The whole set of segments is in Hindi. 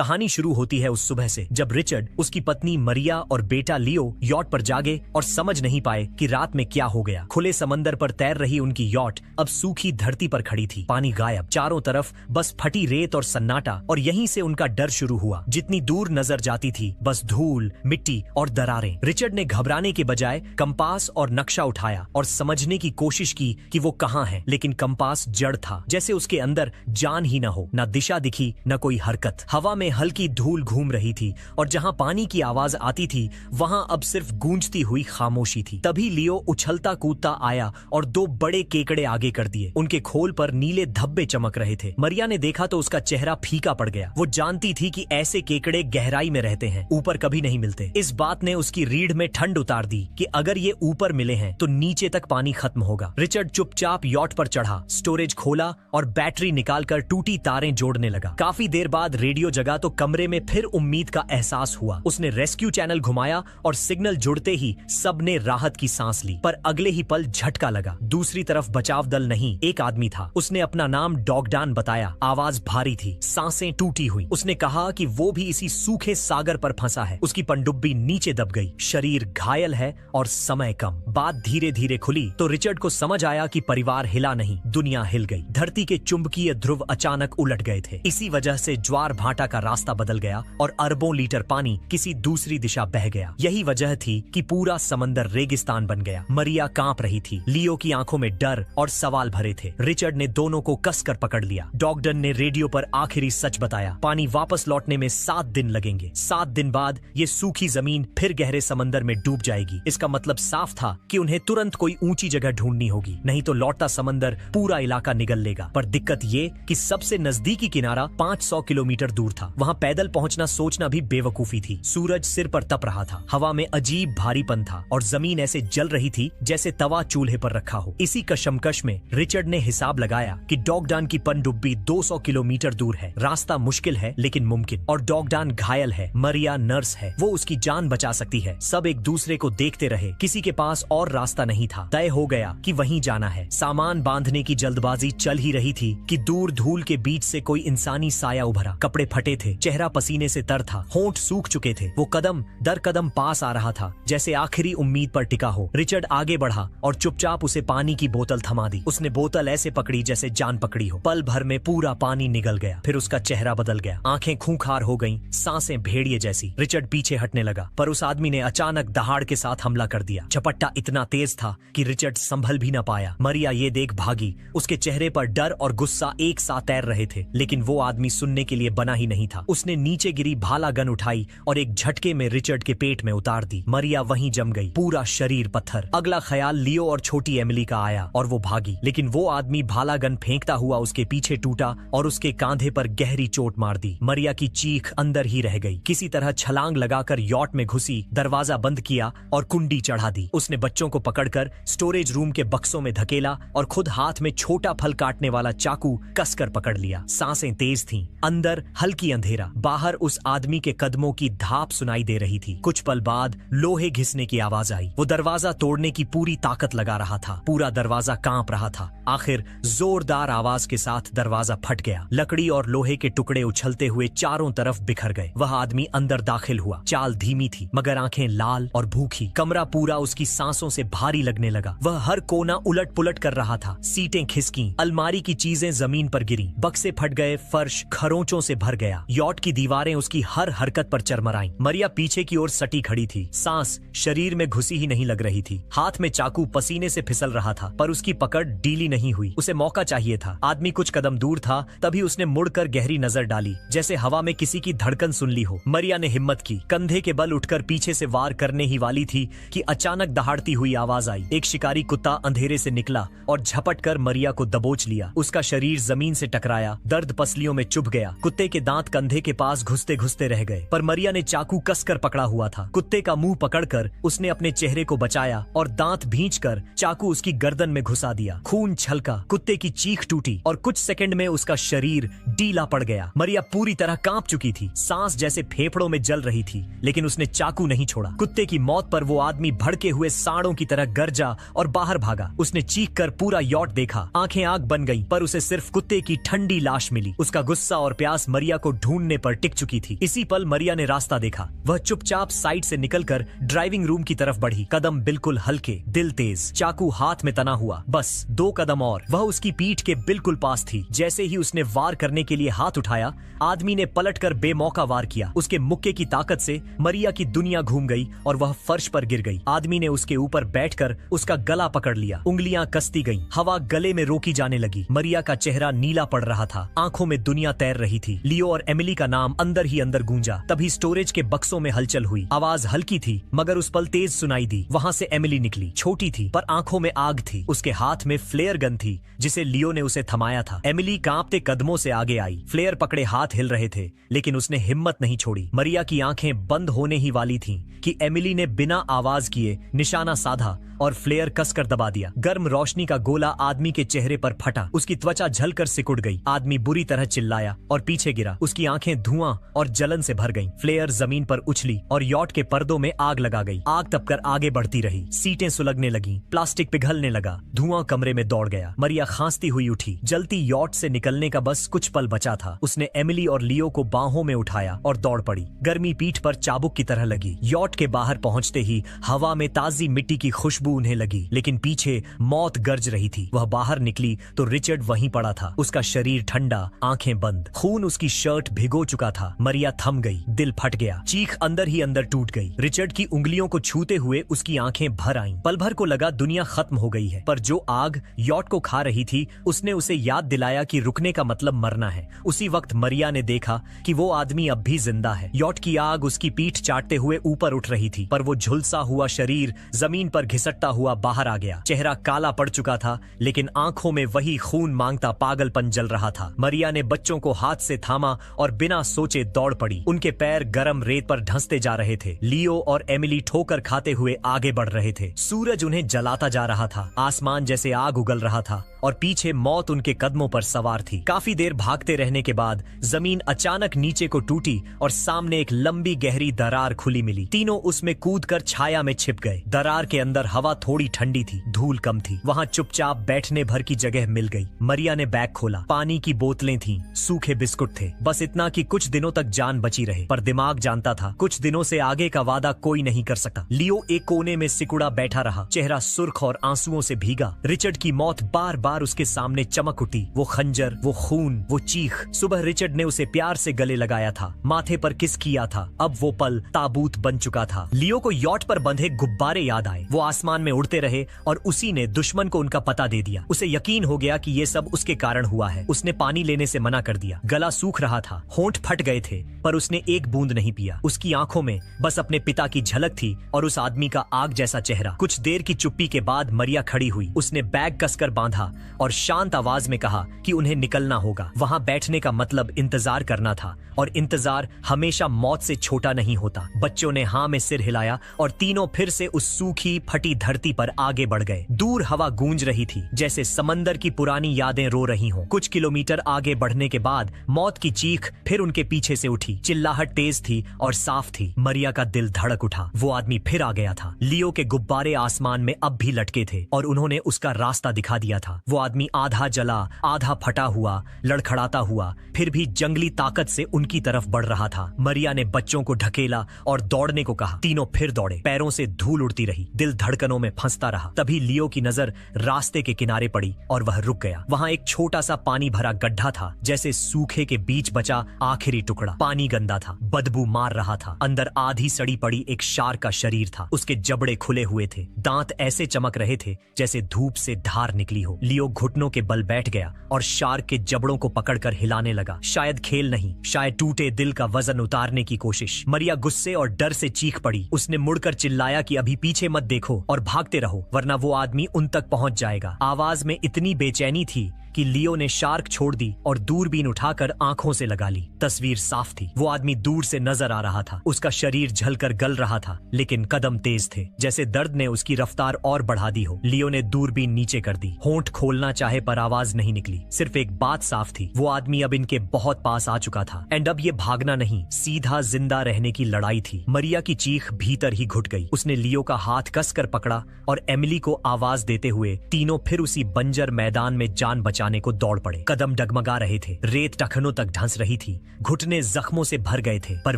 कहानी शुरू होती है उस सुबह से जब रिचर्ड, उसकी पत्नी मरिया और बेटा लियो यॉट पर जागे और समझ नहीं पाए कि रात में क्या हो गया। खुले समंदर पर तैर रही उनकी यॉट अब सूखी धरती पर खड़ी थी। पानी गायब, चारों तरफ बस फटी रेत और सन्नाटा, और यहीं से उनका डर शुरू हुआ। जितनी दूर नजर जाती थी बस धूल, मिट्टी और दरारें। रिचर्ड ने घबराने के बजाय कंपास और नक्शा उठाया और समझने की कोशिश की कि वो कहाँ है, लेकिन कंपास जड़ था, जैसे उसके अंदर जान ही न हो। न दिशा दिखी, न कोई हरकत। हवा में हल्की धूल घूम रही थी और जहां पानी की आवाज आती थी वहां अब सिर्फ गूंजती हुई खामोशी थी। तभी लियो उछलता कूदता आया और 2 बड़े केकड़े आगे कर दिए। उनके खोल पर नीले धब्बे चमक रहे थे। मरिया ने देखा तो उसका चेहरा फीका पड़ गया। वो जानती थी कि ऐसे केकड़े गहराई में रहते हैं, ऊपर कभी नहीं मिलते। इस बात ने उसकी रीढ़ में ठंड उतार दी कि अगर ये ऊपर मिले हैं तो नीचे तक पानी खत्म होगा। रिचर्ड चुपचाप यॉट पर चढ़ा, स्टोरेज खोला और बैटरी निकालकर टूटी तारें जोड़ने लगा। काफी देर बाद रेडियो जगा तो कमरे में फिर उम्मीद का एहसास हुआ। उसने रेस्क्यू चैनल घुमाया और सिग्नल जुड़ते ही सबने राहत की सांस ली, पर अगले ही पल झटका लगा। दूसरी तरफ बचाव दल नहीं, एक आदमी था। उसने अपना नाम डॉगडान बताया। आवाज भारी थी, सांसें टूटी हुई। उसने कहा कि वो भी इसी सूखे सागर पर फंसा है। उसकी पनडुब्बी नीचे दब गई, शरीर घायल है और समय कम। बात धीरे धीरे खुली तो रिचर्ड को समझ आया कि परिवार हिला नहीं, दुनिया हिल गई। धरती के चुंबकीय ध्रुव अचानक उलट गए थे। इसी वजह से ज्वार भाटा का रास्ता बदल गया और अरबों लीटर पानी किसी दूसरी दिशा बह गया। यही वजह थी कि पूरा समंदर रेगिस्तान बन गया। मरिया कांप रही थी, लियो की आंखों में डर और सवाल भरे थे। रिचर्ड ने दोनों को कसकर पकड़ लिया। डॉगडन ने रेडियो पर आखिरी सच बताया, पानी वापस लौटने में 7 दिन लगेंगे। 7 दिन बाद ये सूखी जमीन फिर गहरे समंदर में डूब जाएगी। इसका मतलब साफ था कि उन्हें तुरंत कोई ऊंची जगह ढूंढनी होगी, नहीं तो लौटता समंदर पूरा इलाका निगल लेगा। पर दिक्कत ये कि सबसे नजदीकी किनारा 500 किलोमीटर दूर था। वहां पैदल पहुंचना सोचना भी बेवकूफी थी। सूरज सिर पर तप रहा था, हवा में अजीब भारीपन था और जमीन ऐसे जल रही थी जैसे तवा चूल्हे पर रखा हो। इसी कशमकश में रिचर्ड ने हिसाब लगाया कि डॉगडान की पनडुब्बी 200 किलोमीटर दूर है। रास्ता मुश्किल है लेकिन मुमकिन, और डॉगडान घायल है, मरिया नर्स है, वो उसकी जान बचा सकती है। सब एक दूसरे को देखते रहे, किसी के पास और रास्ता नहीं था। तय हो गया कि वहीं जाना है। सामान बांधने की जल्दबाजी चल ही रही थी कि दूर धूल के बीच से कोई इंसानी साया उभरा। कपड़े फटे थे, चेहरा पसीने से तर था, होंठ सूख चुके थे। वो कदम दर कदम पास आ रहा था, जैसे आखिरी उम्मीद पर टिका हो। रिचर्ड आगे बढ़ा और चुपचाप उसे पानी की बोतल थमा दी। उसने बोतल ऐसे पकड़ी जैसे जान पकड़ी हो। पल भर में पूरा पानी निगल गया। फिर उसका चेहरा बदल गया, आंखें खूंखार हो गईं, सांसें भेड़िए जैसी। रिचर्ड पीछे हटने लगा, पर उस आदमी ने अचानक दहाड़ के साथ हमला कर दिया। झपट्टा इतना तेज था कि रिचर्ड संभल भी न पाया। मरिया ये देख भागी। उसके चेहरे पर डर और गुस्सा एक साथ तैर रहे थे, लेकिन वो आदमी सुनने के लिए बना ही नहीं था। उसने नीचे गिरी भाला गन उठाई और एक झटके में रिचर्ड के पेट में उतार दी। मरिया वहीं जम गई, पूरा शरीर पत्थर। अगला ख्याल लियो और छोटी एमिली का आया और वो भागी, लेकिन वो आदमी भाला गन फेंकता हुआ उसके पीछे टूटा और उसके कांधे पर गहरी चोट मार दी। मरिया की चीख अंदर ही रह गई। किसी तरह छलांग लगाकर यॉट में घुसी, दरवाजा बंद किया और कुंडी चढ़ा दी। उसने बच्चों को पकड़कर स्टोरेज रूम के बक्सों में धकेला और खुद हाथ में छोटा फल काटने वाला चाकू कसकर पकड़ लिया। सांसें तेज थीं, अंदर हल्की अंधेरा, बाहर उस आदमी के कदमों की धाप सुनाई दे रही थी। कुछ पल बाद लोहे घिसने की आवाज आई। वो दरवाजा तोड़ने की पूरी ताकत लगा रहा था। पूरा दरवाजा कांप रहा था। आखिर जोरदार आवाज के साथ दरवाजा फट गया। लकड़ी और लोहे के टुकड़े उछलते हुए चारों तरफ बिखर गए। वह आदमी अंदर दाखिल हुआ। चाल धीमी थी मगर आंखें लाल और भूखी। कमरा पूरा उसकी सांसों से भारी लगने लगा। वह हर कोना उलट पुलट कर रहा था। सीटें खिसकी, अलमारी की चीजें जमीन पर गिरी, बक्से फट गए, फर्श खरोंचों से भर गया। यॉट की दीवारें उसकी हर हरकत पर चरमराईं। मरिया पीछे की ओर सटी खड़ी थी। सांस शरीर में घुसी ही नहीं लग रही थी। हाथ में चाकू पसीने से फिसल रहा था, पर उसकी पकड़ ढीली नहीं हुई। उसे मौका चाहिए था। आदमी कुछ कदम दूर था, तभी उसने मुड़कर गहरी नजर डाली, जैसे हवा में किसी की धड़कन सुन ली हो। मरिया ने हिम्मत की, कंधे के बल उठकर पीछे से वार करने ही वाली थी कि अचानक दहाड़ती हुई आवाज आई। एक शिकारी कुत्ता अंधेरे से निकला और झपट कर मरिया को दबोच लिया। उसका शरीर जमीन से टकराया, दर्द पसलियों में चुभ गया। कुत्ते के दांत कंधे के पास घुसते घुसते रह गए, पर मरिया ने चाकू कसकर पकड़ा हुआ था। कुत्ते का मुंह पकड़कर उसने अपने चेहरे को बचाया और दांत भींचकर चाकू उसकी गर्दन में घुसा दिया। खून छलका, कुत्ते की चीख टूटी और कुछ सेकंड में उसका शरीर ढीला पड़ गया। मरिया पूरी तरह कांप चुकी थी, सांस जैसे फेफड़ों में जल रही थी, लेकिन उसने चाकू नहीं छोड़ा। कुत्ते की मौत पर वो आदमी भड़के हुए सांडों की तरह गरजा और बाहर भागा। उसने चीख कर पूरा यॉट देखा। आंखें आग बन गईं, पर उसे सिर्फ कुत्ते की ठंडी लाश मिली। उसका गुस्सा और प्यास मरिया को ढूंढ ढूंढने पर टिक चुकी थी। इसी पल मरिया ने रास्ता देखा। वह चुपचाप साइड से निकलकर ड्राइविंग रूम की तरफ बढ़ी। कदम बिल्कुल हल्के, दिल तेज, चाकू हाथ में तना हुआ। बस 2 कदम और वह उसकी पीठ के बिल्कुल पास थी। जैसे ही उसने वार करने के लिए हाथ उठाया, आदमी ने पलटकर बेमौका वार किया। उसके मुक्के की ताकत से मरिया की दुनिया घूम गई और वह फर्श पर गिर गई। आदमी ने उसके ऊपर बैठकर उसका गला पकड़ लिया। उंगलियां कसती गईं। हवा गले में रोकी जाने लगी। मरिया का चेहरा नीला पड़ रहा था। आंखों में दुनिया तैर रही थी। लियो और एमिली का नाम अंदर ही अंदर गूंजा। तभी स्टोरेज के बक्सों में हलचल हुई। आवाज हल्की थी मगर उस पल तेज सुनाई दी। वहां से एमिली निकली। छोटी थी पर आंखों में आग थी। उसके हाथ में फ्लेयर गन थी जिसे लियो ने उसे थमाया था। एमिली कांपते कदमों से आगे आई। फ्लेयर पकड़े हाथ हिल रहे थे लेकिन उसने हिम्मत नहीं छोड़ी। मरिया की आंखें बंद होने ही वाली थीं कि एमिली ने बिना आवाज किए निशाना साधा और फ्लेयर कसकर दबा दिया। गर्म रोशनी का गोला आदमी के चेहरे पर फटा। उसकी त्वचा झलकर सिकुड़ गई। आदमी बुरी तरह चिल्लाया और पीछे गिरा। उसकी आंखें धुआं और जलन से भर गईं। फ्लेयर जमीन पर उछली और यॉट के पर्दों में आग लगा गई। आग तपकर आगे बढ़ती रही। सीटें सुलगने लगीं। प्लास्टिक पिघलने लगा। धुआं कमरे में दौड़ गया। मरिया खांसती हुई उठी। जलती यॉट से निकलने का बस कुछ पल बचा था। उसने एमिली और लियो को बाहों में उठाया और दौड़ पड़ी। गर्मी पीठ पर चाबुक की तरह लगी। यॉट के बाहर पहुंचते ही हवा में ताजी मिट्टी की खुशबू उन्हें लगी, लेकिन पीछे मौत गरज रही थी। वह बाहर निकली तो रिचर्ड वहीं पड़ा था। उसका शरीर ठंडा, आंखें बंद, खून उसकी शर्ट भिगो चुका था। मरिया थम गई। दिल फट गया। चीख अंदर ही अंदर टूट गई। रिचर्ड की उंगलियों को छूते हुए उसकी आंखें भर आईं। पल भर को लगा दुनिया खत्म हो गई है, पर जो आग यॉट को खा रही थी उसने उसे याद दिलाया कि रुकने का मतलब मरना है। उसी वक्त मरिया ने देखा कि वो आदमी अब भी जिंदा है। यॉट की आग उसकी पीठ चाटते हुए ऊपर उठ रही थी, पर वो झुलसा हुआ शरीर जमीन पर घिसटता हुआ बाहर आ गया। चेहरा काला पड़ चुका था लेकिन आंखों में वही खून मांगता पागलपन जल रहा था। मरिया ने बच्चों को हाथ से थामा और बिना सोचे दौड़ पड़ी। उनके पैर गरम रेत पर धंसते जा रहे थे। लियो और एमिली ठोकर खाते हुए आगे बढ़ रहे थे। सूरज उन्हें जलाता जा रहा था। आसमान जैसे आग उगल रहा था और पीछे मौत उनके कदमों पर सवार थी। काफी देर भागते रहने के बाद जमीन अचानक नीचे को टूटी और सामने एक लंबी गहरी दरार खुली मिली। तीनों उसमें कूदकर छाया में छिप गए। दरार के अंदर हवा थोड़ी ठंडी थी, धूल कम थी। वहां चुपचाप बैठने भर की जगह मिल गई। मरिया ने बैग खोला। पानी की बोतलें थीं, सूखे बिस्कुट थे। बस इतना कि कुछ दिनों तक जान बची रहे, पर दिमाग जानता था कुछ दिनों से आगे का वादा कोई नहीं कर सकता। लियो एक कोने में सिकुड़ा बैठा रहा, चेहरा सुर्ख और आंसुओं से भीगा। रिचर्ड की मौत बार बार उसके सामने चमक उठी। वो खंजर, वो खून, वो चीख। सुबह रिचर्ड ने उसे प्यार से गले लगाया था, माथे पर किस किया था। अब वो पल ताबूत बन चुका था। लियो को यॉट पर बंधे गुब्बारे याद आए। वो आसमान में उड़ते रहे और उसी ने दुश्मन को उनका पता दे दिया। उसे यकीन हो गया कि ये सब उसके कारण हुआ है। उसने पानी लेने से मना कर दिया। गला सूख रहा था, होंठ फट गए थे, पर उसने एक बूंद नहीं पिया। उसकी आंखों में बस अपने पिता की झलक थी और उस आदमी का आग जैसा चेहरा। कुछ देर की चुप्पी के बाद मरिया खड़ी हुई। उसने बैग कसकर बांधा और शांत आवाज में कहा कि उन्हें निकलना होगा। वहां बैठने का मतलब इंतजार करना था और इंतजार हमेशा मौत से छोटा नहीं होता। बच्चों ने हाँ में सिर हिलाया और तीनों फिर से उस सूखी फटी धरती पर आगे बढ़ गए। दूर हवा गूंज रही थी जैसे समंदर की पुरानी यादें रो रही हों। कुछ किलोमीटर आगे बढ़ने के बाद मौत की चीख फिर उनके पीछे से उठी। चिल्लाहट तेज थी और साफ थी। मरिया का दिल धड़क उठा। वो आदमी फिर आ गया था। लियो के गुब्बारे आसमान में अब भी लटके थे और उन्होंने उसका रास्ता दिखा दिया था। वो आदमी आधा जला, आधा फटा हुआ, लड़खड़ाता हुआ, फिर भी जंगली ताकत से उनकी तरफ बढ़ रहा था। मरिया ने बच्चों को ढकेला और दौड़ने को कहा। तीनों फिर दौड़े। पैरों से धूल उड़ती रही। दिल धड़कनों में फंसता रहा। तभी लियो की नजर रास्ते के किनारे पड़ी और वह रुक गया। वहां एक छोटा सा पानी भरा गड्ढा था, जैसे सूखे के बीच बचा आखिरी टुकड़ा। पानी गंदा था, बदबू मार रहा था। अंदर आधी सड़ी पड़ी एक शार्क का शरीर था। उसके जबड़े खुले हुए थे, दांत ऐसे चमक रहे थे जैसे धूप से धार निकली हो। लियो घुटनों के बल बैठ गया और शार्क के जबड़ों को पकड़कर हिलाने लगा। शायद खेल नहीं, शायद टूटे दिल का वजन उतारने की कोशिश। मरिया गुस्से और डर से चीख पड़ी। उसने मुड़कर चिल्लाया कि अभी पीछे मत देखो और भागते रहो, वरना वो आदमी उन तक पहुंच जाएगा। आवाज में इतनी बेचैनी थी कि लियो ने शार्क छोड़ दी और दूरबीन उठाकर आंखों से लगा ली। तस्वीर साफ थी। वो आदमी दूर से नजर आ रहा था। उसका शरीर झलकर गल रहा था, लेकिन कदम तेज थे, जैसे दर्द ने उसकी रफ्तार और बढ़ा दी हो। लियो ने दूरबीन नीचे कर दी। होंठ खोलना चाहे पर आवाज नहीं निकली। सिर्फ एक बात साफ थी, वो आदमी अब इनके बहुत पास आ चुका था। एंड अब ये भागना नहीं, सीधा जिंदा रहने की लड़ाई थी। मरिया की चीख भीतर ही घुट गई। उसने लियो का हाथ कसकर पकड़ा और एमिली को आवाज देते हुए तीनों फिर उसी बंजर मैदान में जान बचा बचाने को दौड़ पड़े। कदम डगमगा रहे थे, रेत टखनों तक ढंस रही थी, घुटने जख्मों से भर गए थे, पर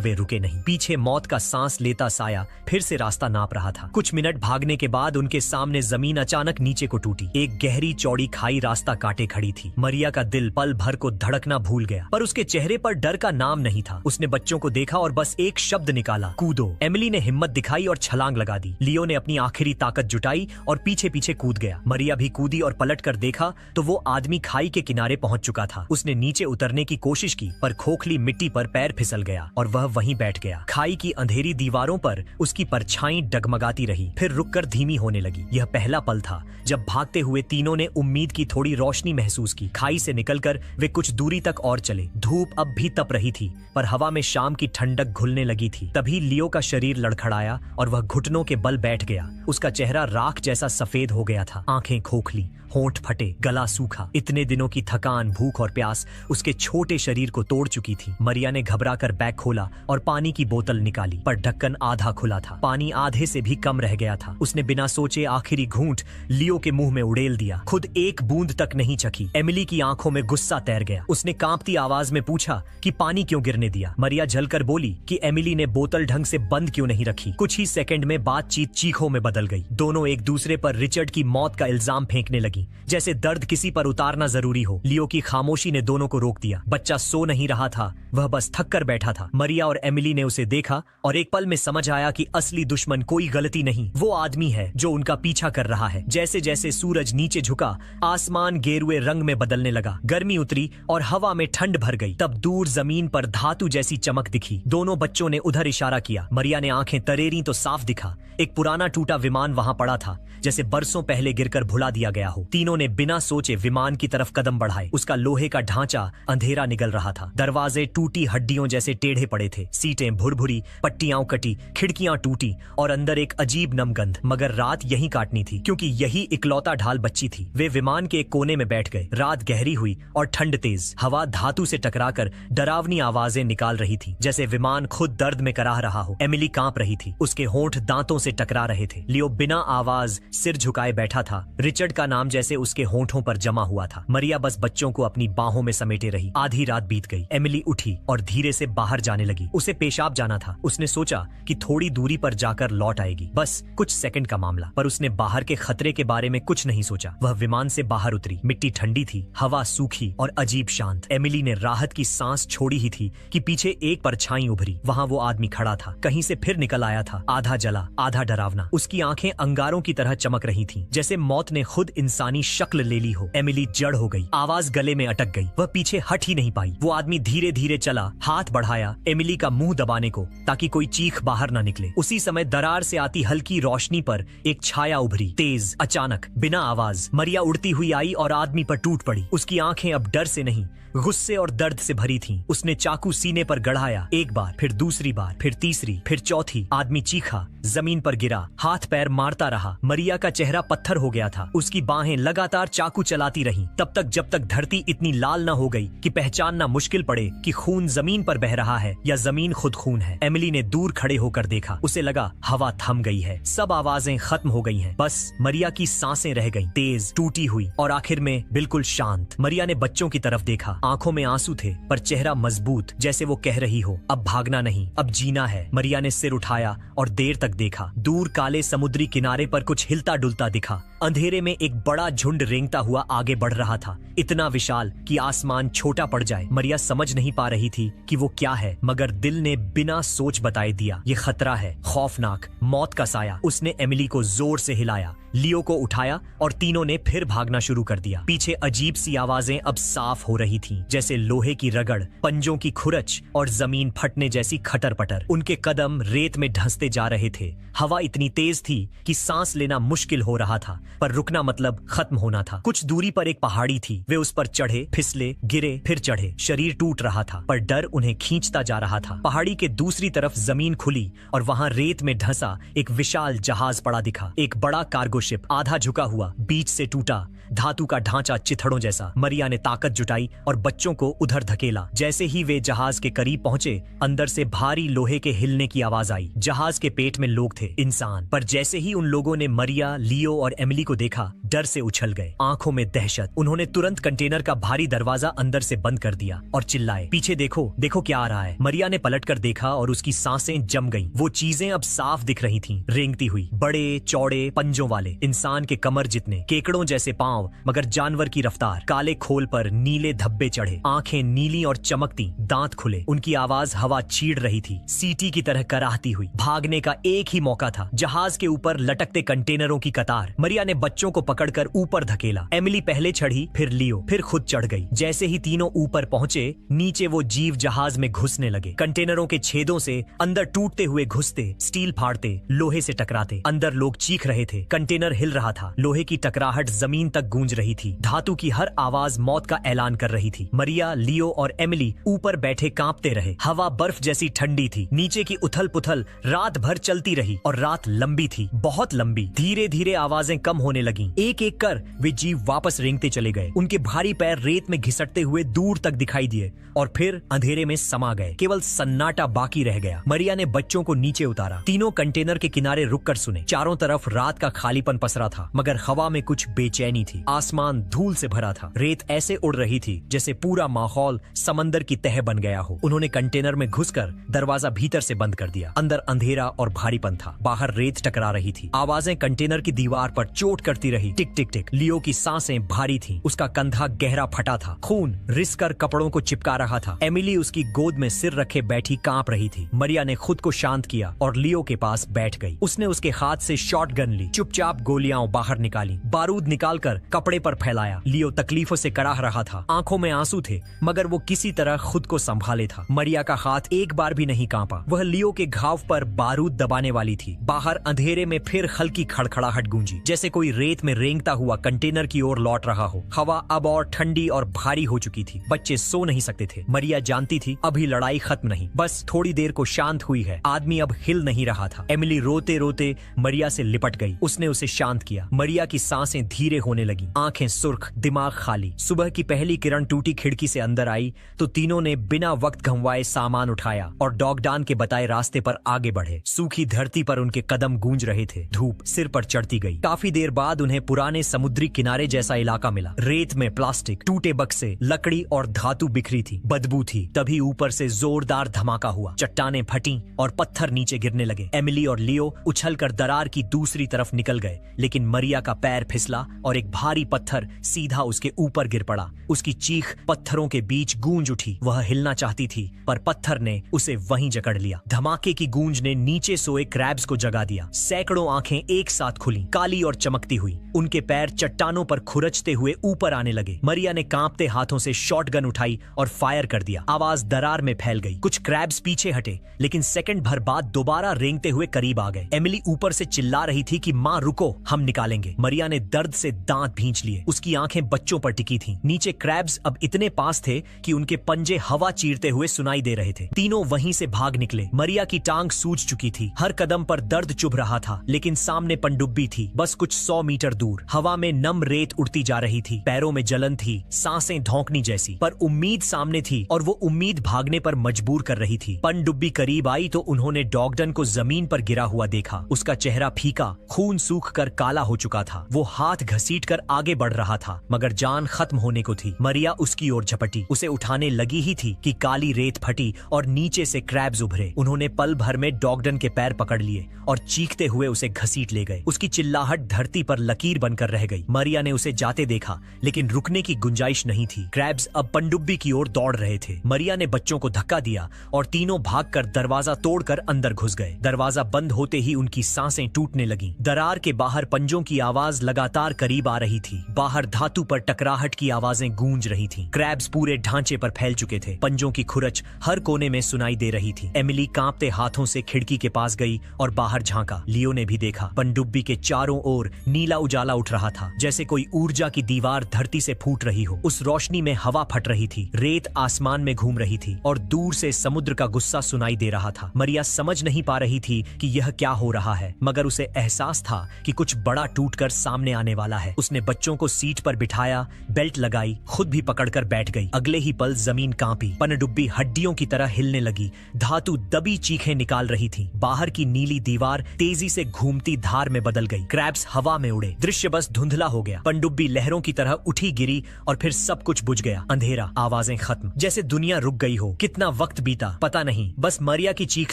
वे रुके नहीं। पीछे मौत का सांस लेता साया फिर से रास्ता नाप रहा था। कुछ मिनट भागने के बाद उनके सामने जमीन अचानक नीचे को टूटी। एक गहरी चौड़ी खाई रास्ता काटे खड़ी थी। मरिया का दिल पल भर को धड़कना भूल गया, पर उसके चेहरे पर डर का नाम नहीं था। उसने बच्चों को देखा और बस एक शब्द निकाला, कूदो। एमिली ने हिम्मत दिखाई और छलांग लगा दी। लियो ने अपनी आखिरी ताकत जुटाई और पीछे पीछे कूद गया। मरिया भी कूदी और पलट कर देखा तो वो आदमी खाई के किनारे पहुंच चुका था। उसने नीचे उतरने की कोशिश की, पर खोखली मिट्टी पर पैर फिसल गया और वह वहीं बैठ गया। खाई की अंधेरी दीवारों पर उसकी परछाई डगमगाती रही, फिर रुककर धीमी होने लगी। यह पहला पल था जब भागते हुए तीनों ने उम्मीद की थोड़ी रोशनी महसूस की। खाई से निकलकर वे कुछ दूरी तक और चले। धूप अब भी तप रही थी, पर हवा में शाम की ठंडक घुलने लगी थी। तभी लियो का शरीर लड़खड़ाया और वह घुटनों के बल बैठ गया। उसका चेहरा राख जैसा सफेद हो गया था, आंखें खोखली, होंठ फटे, गला सूखा। इतने दिनों की थकान, भूख और प्यास उसके छोटे शरीर को तोड़ चुकी थी। मरिया ने घबराकर बैग खोला और पानी की बोतल निकाली, पर ढक्कन आधा खुला था। पानी आधे से भी कम रह गया था। उसने बिना सोचे आखिरी घूंट लियो के मुंह में उड़ेल दिया। खुद एक बूंद तक नहीं चखी। एमिली की आंखों में गुस्सा तैर गया। उसने कांपती आवाज में पूछा कि पानी क्यों गिरने दिया। मरिया झलकर बोली कि एमिली ने बोतल ढंग से बंद क्यों नहीं रखी। कुछ ही सेकंड में बातचीत चीखों में बदल गई। दोनों एक दूसरे पर रिचर्ड की मौत का इल्जाम फेंकने लगी, जैसे दर्द किसी पर उतारना जरूरी हो। लियो की खामोशी ने दोनों को रोक दिया। बच्चा सो नहीं रहा था, वह बस थक कर बैठा था। मरिया और एमिली ने उसे देखा और एक पल में समझ आया कि असली दुश्मन कोई गलती नहीं, वो आदमी है जो उनका पीछा कर रहा है। जैसे जैसे सूरज नीचे झुका, आसमान गेरुए रंग में बदलने लगा। गर्मी उतरी और हवा में ठंड भर गई। तब दूर जमीन पर धातु जैसी चमक दिखी। दोनों बच्चों ने उधर इशारा किया। मरिया ने आंखें तरेरी तो साफ दिखा। एक पुराना टूटा विमान वहां पड़ा था, जैसे बरसों पहले गिरकर भुला दिया गया हो। तीनों ने बिना सोचे विमान की तरफ कदम बढ़ाए। उसका लोहे का ढांचा अंधेरा निगल रहा था। दरवाजे टूटी हड्डियों जैसे टेढ़े पड़े थे। सीटें भुरभुरी, पट्टियां कटी, खिड़कियां टूटी और अंदर एक अजीब नम गंध। मगर रात यहीं काटनी थी, क्योंकि यही इकलौता ढाल बच्ची थी। वे विमान के एक कोने में बैठ गए। रात गहरी हुई और ठंड तेज। हवा धातु से टकराकर डरावनी आवाजें निकाल रही थी, जैसे विमान खुद दर्द में कराह रहा हो। एमिली कांप रही थी, उसके होंठ दांतों से टकरा रहे थे। लियो बिना आवाज सिर झुकाए बैठा था। रिचर्ड का नाम जैसे उसके होंठों पर जमा हुआ था। मरिया बस बच्चों को अपनी बाहों में समेटे रही। आधी रात बीत गई। एमिली उठी और धीरे से बाहर जाने लगी। उसे पेशाब जाना था। उसने सोचा कि थोड़ी दूरी पर जाकर लौट आएगी, बस कुछ सेकंड का मामला। पर उसने बाहर के खतरे के बारे में कुछ नहीं सोचा। वह विमान से बाहर उतरी। मिट्टी ठंडी थी, हवा सूखी और अजीब शांत। एमिली ने राहत की सांस छोड़ी ही थी कि पीछे एक परछाई उभरी। वहां वो आदमी खड़ा था, कहीं से फिर निकल आया था, आधा जला आधा डरावना। उसकी आंखें अंगारों की तरह चमक रही थीं, जैसे मौत ने खुद इंसानी शक्ल ले ली हो। एमिली जड़ हो गई, आवाज गले में अटक गई। वह पीछे हट ही नहीं पाई। वो आदमी धीरे धीरे चला, हाथ बढ़ाया एमिली का मुंह दबाने को, ताकि कोई चीख बाहर ना निकले। उसी समय दरार से आती हल्की रोशनी पर एक छाया उभरी, तेज, अचानक, बिना आवाज। मरिया उड़ती हुई आई और आदमी पर टूट पड़ी। उसकी आंखें अब डर से नहीं, गुस्से और दर्द से भरी थीं। उसने चाकू सीने पर गड़ाया, एक बार, फिर दूसरी बार, फिर तीसरी, फिर चौथी। आदमी चीखा, जमीन पर गिरा, हाथ पैर मारता रहा। मरिया का चेहरा पत्थर हो गया था। उसकी बाहें लगातार चाकू चलाती रहीं, तब तक जब तक धरती इतनी लाल न हो गई कि पहचानना मुश्किल पड़े कि खून जमीन पर बह रहा है या जमीन खुद खून है। एमिली ने दूर खड़े होकर देखा। उसे लगा हवा थम गई है, सब आवाजें खत्म हो गई हैं। बस मरिया की सांसें रह गईं, तेज, टूटी हुई और आखिर में बिल्कुल शांत। मरिया ने बच्चों की तरफ देखा। आंखों में आंसू थे, पर चेहरा मजबूत, जैसे वो कह रही हो, अब भागना नहीं, अब जीना है। मरिया ने सिर उठाया और देर तक देखा। दूर काले समुद्री किनारे पर कुछ हिलता डुलता दिखा। अंधेरे में एक बड़ा झुंड रेंगता हुआ आगे बढ़ रहा था, इतना विशाल कि आसमान छोटा पड़ जाए। मरिया समझ नहीं पा रही थी कि वो क्या है, मगर दिल ने बिना सोच बताए दिया, ये खतरा है, खौफनाक, मौत का साया। उसने एमिली को जोर से हिलाया, लियो को उठाया और तीनों ने फिर भागना शुरू कर दिया। पीछे अजीब सी आवाजें अब साफ हो रही थीं, जैसे लोहे की रगड़, पंजों की खुरच और जमीन फटने जैसी खटर पटर। उनके कदम रेत में ढंसते जा रहे थे। हवा इतनी तेज थी कि सांस लेना मुश्किल हो रहा था, पर रुकना मतलब खत्म होना था। कुछ दूरी पर एक पहाड़ी थी। वे उस पर चढ़े, फिसले, गिरे, फिर चढ़े। शरीर टूट रहा था, पर डर उन्हें खींचता जा रहा था। पहाड़ी के दूसरी तरफ जमीन खुली और वहां रेत में ढंसा एक विशाल जहाज पड़ा दिखा। एक बड़ा कार्गो शिप, आधा झुका हुआ, बीच से टूटा, धातु का ढांचा चिथड़ों जैसा। मरिया ने ताकत जुटाई और बच्चों को उधर धकेला। जैसे ही वे जहाज के करीब पहुंचे, अंदर से भारी लोहे के हिलने की आवाज आई। जहाज के पेट में लोग थे, इंसान। पर जैसे ही उन लोगों ने मरिया, लियो और एमिली को देखा, डर से उछल गए, आंखों में दहशत। उन्होंने तुरंत कंटेनर का भारी दरवाजा अंदर से बंद कर दिया और चिल्लाए, पीछे देखो, देखो क्या आ रहा है। मरिया ने पलटकर देखा और उसकी सांसें जम गईं। वो चीजें अब साफ दिख रही थीं, रेंगती हुई, बड़े चौड़े पंजों वाले, इंसान के कमर जितने, केकड़ों जैसे पांव, मगर जानवर की रफ्तार। काले खोल पर नीले धब्बे चढ़े, आंखें नीली और चमकती, दांत खुले। उनकी आवाज हवा चीड़ रही थी, सीटी की तरह कराहती हुई। भागने का एक ही मौका था, जहाज के ऊपर लटकते कंटेनरों की कतार। मरिया ने बच्चों को पकड़कर ऊपर धकेला। एमिली पहले चढ़ी, फिर लियो, फिर खुद चढ़ गई। जैसे ही तीनों ऊपर पहुंचे, नीचे वो जीव जहाज में घुसने लगे। कंटेनरों के छेदों से अंदर टूटते हुए घुसते, स्टील फाड़ते, लोहे से टकराते। अंदर लोग चीख रहे थे, कंटेनर हिल रहा था, लोहे की टकराहट जमीन तक गूंज रही थी। धातु की हर आवाज मौत का ऐलान कर रही थी। मरिया, लियो और एमिली ऊपर बैठे कांपते रहे। हवा बर्फ जैसी ठंडी थी। नीचे की उथल पुथल रात भर चलती रही और रात लंबी थी, बहुत लंबी। धीरे धीरे आवाजें कम होने लगीं। एक एक कर वे जीव वापस रेंगते चले गए। उनके भारी पैर रेत में घिसटते हुए दूर तक दिखाई दिए और फिर अंधेरे में समा गए। केवल सन्नाटा बाकी रह गया। मरिया ने बच्चों को नीचे उतारा। तीनों कंटेनर के किनारे रुककर सुने। चारों तरफ रात का खालीपन पसरा था, मगर हवा में कुछ बेचैनी थी। आसमान धूल से भरा था। रेत ऐसे उड़ रही थी जैसे पूरा माहौल समंदर की तह बन गया हो। उन्होंने कंटेनर में घुसकर दरवाजा भीतर से बंद कर दिया। अंदर अंधेरा और भारीपन था। बाहर रेत टकरा रही थी। आवाजें कंटेनर की दीवार पर चोट करती रही। टिक टिक टिक। लियो की सांसें भारी थीं। उसका कंधा गहरा फटा था। खून रिस कर कपड़ों को चिपका रहा था। एमिली उसकी गोद में सिर रखे बैठी कांप रही थी। मरिया ने खुद को शांत किया और लियो के पास बैठ गई। उसने उसके हाथ से शॉटगन ली, चुपचाप गोलियां बाहर निकाली, बारूद निकालकर कपड़े पर फैलाया। लियो तकलीफों से कराह रहा था। आंखों में आंसू थे, मगर वो किसी तरह खुद को संभाले था। मरिया का हाथ एक बार भी नहीं कांपा। वह लियो के घाव पर बारूद दबाने वाली थी। बाहर अंधेरे में फिर हल्की खड़खड़ाहट गूंजी, जैसे कोई रेत में रेंगता हुआ कंटेनर की ओर लौट रहा हो। हवा अब और ठंडी और भारी हो चुकी थी। बच्चे सो नहीं सकते थे। मरिया जानती थी अभी लड़ाई खत्म नहीं, बस थोड़ी देर को शांत हुई है। आदमी अब हिल नहीं रहा था। एमिली रोते रोते मरिया से लिपट गई। उसने उसे शांत किया। मरिया की सांसें धीरे होने लगी, आंखें सुर्ख, दिमाग खाली। सुबह की पहली किरण टूटी खिड़की से अंदर आई तो तीनों ने बिना वक्त गंवाए सामान उठाया और डॉगडान के बताए रास्ते पर आगे बढ़े। सूखी धरती पर उनके कदम गूंज रहे थे। धूप सिर पर चढ़ती गई। काफी देर बाद उन्हें पुराने समुद्री किनारे जैसा इलाका मिला। रेत में प्लास्टिक, टूटे बक्से, लकड़ी और धातु बिखरी थी, बदबू थी। तभी ऊपर से जोरदार धमाका हुआ। चट्टानें फटी और पत्थर नीचे गिरने लगे। एमिली और लियो उछलकर दरार की दूसरी तरफ निकल गए, लेकिन मरिया का पैर फिसला और एक भारी पत्थर सीधा उसके ऊपर गिर पड़ा। उसकी चीख पत्थरों के बीच गूंज उठी। वह हिलना चाहती थी, पर पत्थर ने उसे वहीं जकड़ लिया। धमाके की गूंज ने नीचे सोए क्रैब्स को जगा दिया। सैकड़ों आंखें एक साथ खुली, काली और चमकती हुई। उनके पैर चट्टानों पर खुरचते हुए ऊपर आने लगे। मरिया ने कांपते हाथों से शॉटगन उठाई और फायर कर दिया। आवाज दरार में फैल गई। कुछ क्रैब्स पीछे हटे, लेकिन सेकंड भर बाद दोबारा रेंगते हुए करीब आ गए। एमिली ऊपर से चिल्ला रही थी कि मां रुको, हम निकालेंगे। मरिया ने दर्द से दांत भींच लिए। उसकी आंखें बच्चों पर टिकी थीं। नीचे क्रैब्स अब इतने पास थे कि उनके पंजे हवा चीरते हुए सुनाई दे रहे थे। तीनों वहीं से भाग निकले। मरिया की टांग सूज चुकी थी। हर कदम पर दर्द चुभ रहा था, लेकिन सामने पनडुब्बी थी, बस कुछ 100 मीटर दूर। हवा में नम रेत उड़ती जा रही थी। पैरों में जलन थी, सांसें धौंकनी जैसी। पर उम्मीद सामने थी और वो उम्मीद भागने पर मजबूर कर रही थी। पनडुब्बी करीब आई तो उन्होंने डॉगडन को जमीन पर गिरा हुआ देखा। उसका चेहरा फीका, खून सूख कर काला हो चुका था। वो हाथ घसीट कर आगे बढ़ रहा था, मगर जान खत्म होने को थी। मरिया उसकी ओर झपटी। उसे उठाने लगी ही थी कि काली रेत फटी और नीचे से क्रैब्स उभरे। उन्होंने पल भर में डॉगडन के पैर पकड़ लिए और चीखते हुए उसे घसीट ले गए। उसकी चिल्लाहट धरती पर लकीर बनकर रह गई। मरिया ने उसे जाते देखा, लेकिन रुकने की गुंजाइश नहीं थी। क्रैब्स अब पनडुब्बी की ओर दौड़ रहे थे। मरिया ने बच्चों को धक्का दिया और तीनों भागकर दरवाजा तोड़कर अंदर घुस गए। दरवाजा बंद होते ही उनकी सांसें टूटने लगीं। दरार के बाहर पंजों की आवाज लगातार करीब आ रही थी। बाहर धातु पर टकराहट की आवाजें गूंज रही थीं। क्रैब्स पूरे ढांचे पर फैल चुके थे। पंजों की खुरच हर कोने में सुनाई दे रही थी। एमिली कांपते हाथों से खिड़की के पास गई और बाहर झांका। लियो ने भी देखा। पनडुब्बी के चारों ओर नीला उजाला उठ रहा था, जैसे कोई ऊर्जा की दीवार धरती से फूट रही हो। उस रोशनी में हवा फट रही थी, रेत आसमान में घूम रही थी और दूर से समुद्र का गुस्सा सुनाई दे रहा था। मरिया समझ नहीं पा रही थी कि यह क्या हो रहा है, मगर उसे एहसास था कि कुछ बड़ा टूटकर सामने आने वाला है। उसने उसने बच्चों को सीट पर बिठाया, बेल्ट लगाई, खुद भी पकड़कर बैठ गई। अगले ही पल जमीन कांपी। पनडुब्बी हड्डियों की तरह हिलने लगी। धातु दबी चीखें निकाल रही थी। बाहर की नीली दीवार तेजी से घूमती धार में बदल गई। क्रैब्स हवा में उड़े। दृश्य बस धुंधला हो गया। पनडुब्बी लहरों की तरह उठी गिरी और फिर सब कुछ बुझ गया। अंधेरा, आवाजें खत्म, जैसे दुनिया रुक गई हो। कितना वक्त बीता पता नहीं, बस मरिया की चीख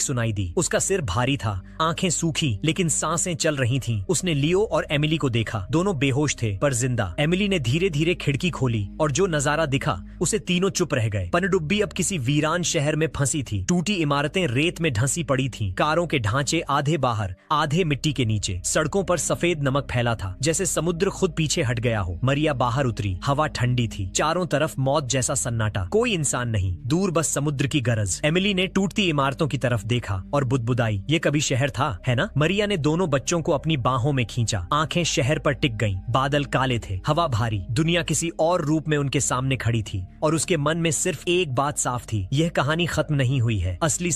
सुनाई दी। उसका सिर भारी था, आंखें सूखी लेकिन सांसें चल रही थीं। उसने लियो और एमिली को देखा। दोनों बेहोश थे पर जिंदा। एमिली ने धीरे धीरे खिड़की खोली और जो नजारा दिखा उसे तीनों चुप रह गए। पनडुब्बी अब किसी वीरान शहर में फंसी थी। टूटी इमारतें रेत में ढंसी पड़ी थीं। कारों के ढांचे आधे बाहर, आधे मिट्टी के नीचे। सड़कों पर सफेद नमक फैला था, जैसे समुद्र खुद पीछे हट गया हो। मरिया बाहर उतरी। हवा ठंडी थी। चारों तरफ मौत जैसा सन्नाटा। कोई इंसान नहीं, दूर बस समुद्र की गरज। एमिली ने टूटती इमारतों की तरफ देखा और बुदबुदाई, ये कभी शहर था, है ना? मरिया ने दोनों बच्चों को अपनी बाहों में खींचा। आंखें शहर पर टिक गईं। बादल काले थे, हवा भारी। दुनिया किसी और रूप में उनके सामने खड़ी थी और उसके मन में सिर्फ एक बात साफ थी, यह कहानी खत्म नहीं हुई है। असली